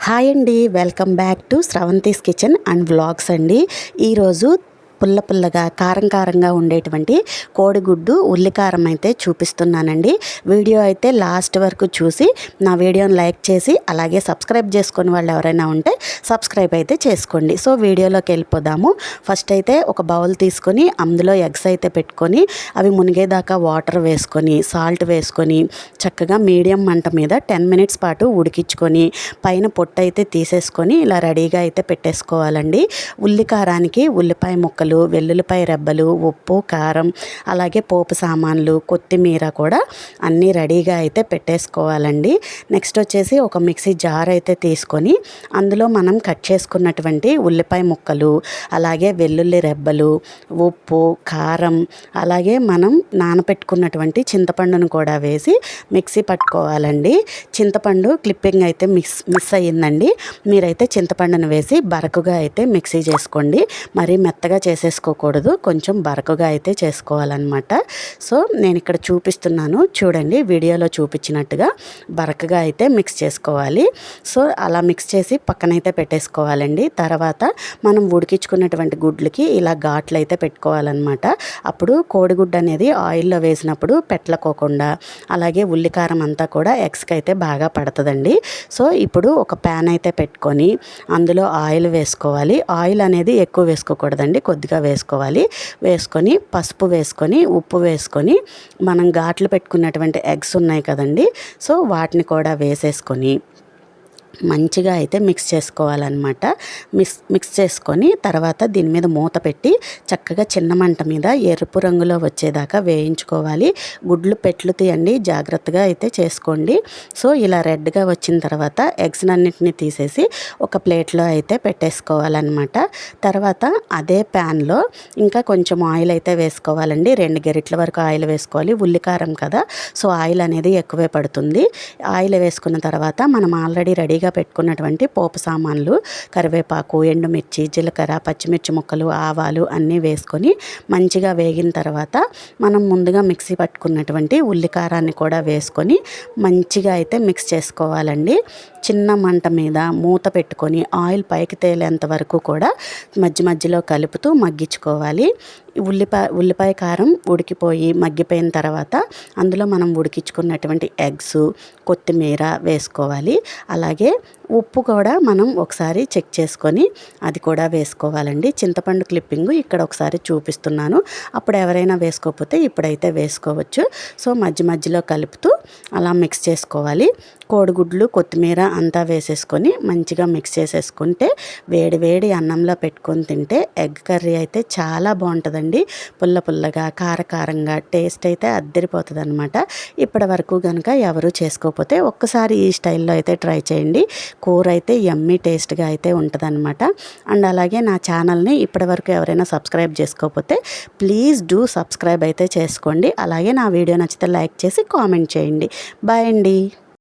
Hi అండి, welcome back to Sravanthi's kitchen and vlogs అండి. ఈరోజు పుల్ల పుల్లగా కారం కారంగా ఉండేటువంటి కోడిగుడ్డు ఉల్లికారం అయితే చూపిస్తున్నానండి. వీడియో అయితే లాస్ట్ వరకు చూసి నా వీడియోని లైక్ చేసి అలాగే సబ్స్క్రైబ్ చేసుకుని వాళ్ళు ఎవరైనా ఉంటే సబ్స్క్రైబ్ అయితే చేసుకోండి. సో వీడియోలోకి వెళ్ళిపోదాము. ఫస్ట్ అయితే ఒక బౌల్ తీసుకొని అందులో ఎగ్స్ అయితే పెట్టుకొని అవి మునిగేదాకా వాటర్ వేసుకొని సాల్ట్ వేసుకొని చక్కగా మీడియం మంట మీద 10 మినిట్స్ పాటు ఉడికించుకొని పైన పొట్టు అయితే తీసేసుకొని ఇలా రెడీగా అయితే పెట్టేసుకోవాలండి. ఉల్లికారానికి ఉల్లిపాయ ముక్కలు, వెల్లుల్లిపాయ రెబ్బలు, ఉప్పు, కారం, అలాగే పోపు సామాన్లు, కొత్తిమీర కూడా అన్నీ రెడీగా అయితే పెట్టేసుకోవాలండి. నెక్స్ట్ వచ్చేసి ఒక మిక్సీ జార్ అయితే తీసుకొని అందులో మనం కట్ చేసుకున్నటువంటి ఉల్లిపాయ ముక్కలు, అలాగే వెల్లుల్లి రెబ్బలు, ఉప్పు, కారం, అలాగే మనం నానబెట్టుకున్నటువంటి చింతపండును కూడా వేసి మిక్సీ పట్టుకోవాలండి. చింతపండు క్లిప్పింగ్ అయితే మిస్ అయ్యిందండి. మీరైతే చింతపండును వేసి బరకుగా అయితే మిక్సీ చేసుకోండి. మరీ మెత్తగా చేసేసుకోకూడదు, కొంచెం బరకుగా అయితే చేసుకోవాలన్నమాట. సో నేను ఇక్కడ చూపిస్తున్నాను చూడండి, వీడియోలో చూపించినట్టుగా బరకగా అయితే మిక్స్ చేసుకోవాలి. సో అలా మిక్స్ చేసి పక్కనైతే పెట్టేసుకోవాలండి. తర్వాత మనం ఉడికించుకున్నటువంటి గుడ్లకి ఇలా ఘాట్లు అయితే పెట్టుకోవాలన్నమాట. అప్పుడు కోడిగుడ్డు అనేది ఆయిల్లో వేసినప్పుడు పెట్లకోకుండా అలాగే ఉల్లికారం అంతా కూడా ఎగ్స్కి అయితే బాగా పడుతుందండి. సో ఇప్పుడు ఒక ప్యాన్ అయితే పెట్టుకొని అందులో ఆయిల్ వేసుకోవాలి. ఆయిల్ అనేది ఎక్కువ వేసుకోకూడదండి, కొద్దిగా వేసుకోవాలి. వేసుకొని పసుపు వేసుకొని ఉప్పు వేసుకొని మనం ఘాట్లు పెట్టుకున్నటువంటి ఎగ్స్ ఉన్నాయి కదండి, సో వాటిని కూడా వేసేసుకొని మంచిగా అయితే మిక్స్ చేసుకోవాలన్నమాట. మిక్స్ చేసుకొని తర్వాత దీని మీద మూత పెట్టి చక్కగా చిన్న మంట మీద ఎరుపు రంగులో వచ్చేదాకా వేయించుకోవాలి. గుడ్లు పెట్లు తీయండి, జాగ్రత్తగా అయితే చేసుకోండి. సో ఇలా రెడ్గా వచ్చిన తర్వాత ఎగ్స్ అన్నింటినీ తీసేసి ఒక ప్లేట్లో అయితే పెట్టేసుకోవాలన్నమాట. తర్వాత అదే ప్యాన్లో ఇంకా కొంచెం ఆయిల్ అయితే వేసుకోవాలండి. 2 గరిటెల వరకు ఆయిల్ వేసుకోవాలి. ఉల్లికారం కదా, సో ఆయిల్ అనేది ఎక్కువే పడుతుంది. ఆయిల్ వేసుకున్న తర్వాత మనం ఆల్రెడీ రెడీగా పెట్టుకున్నటువంటి పోపు సామాన్లు, కరివేపాకు, ఎండుమిర్చి, జీలకర్ర, పచ్చిమిర్చి ముక్కలు, ఆవాలు అన్నీ వేసుకొని మంచిగా వేగిన తర్వాత మనం ముందుగా మిక్సీ పట్టుకున్నటువంటి ఉల్లికారాన్ని కూడా వేసుకొని మంచిగా అయితే మిక్స్ చేసుకోవాలండి. చిన్న మంట మీద మూత పెట్టుకొని ఆయిల్ పైకి తేలేంత వరకు కూడా మధ్య మధ్యలో కలుపుతూ మగ్గించుకోవాలి. ఉల్లిపాయ కారం ఉడికిపోయి మగ్గిపోయిన తర్వాత అందులో మనం ఉడికించుకున్నటువంటి ఎగ్స్, కొత్తిమీర వేసుకోవాలి. అలాగే ఉప్పు కూడా మనం ఒకసారి చెక్ చేసుకొని అది కూడా వేసుకోవాలండి. చింతపండు క్లిప్పింగ్ ఇక్కడ ఒకసారి చూపిస్తున్నాను, అప్పుడు ఎవరైనా వేసుకోకపోతే ఇప్పుడైతే వేసుకోవచ్చు. సో మధ్య మధ్యలో కలుపుతూ అలా మిక్స్ చేసుకోవాలి. కోడిగుడ్లు, కొత్తిమీర అంతా వేసేసుకొని మంచిగా మిక్స్ చేసేసుకుంటే వేడి వేడి అన్నంలో పెట్టుకొని తింటే ఎగ్ కర్రీ అయితే చాలా బాగుంటుందండి. పుల్ల పుల్లగా కారకారంగా టేస్ట్ అయితే అద్దరిపోతుంది అనమాట. ఇప్పటి వరకు కనుక ఎవరు చేసుకోకపోతే ఒక్కసారి ఈ స్టైల్లో అయితే ట్రై చేయండి. కూర అయితే యమ్మీ టేస్ట్గా అయితే ఉంటుందన్నమాట. అండ్ అలాగే నా ఛానల్ని ఇప్పటివరకు ఎవరైనా సబ్స్క్రైబ్ చేసుకోకపోతే ప్లీజ్ డూ సబ్స్క్రైబ్ అయితే చేసుకోండి. అలాగే నా వీడియో నచ్చితే లైక్ చేసి కామెంట్ చేయండి. బాయ్ అండి.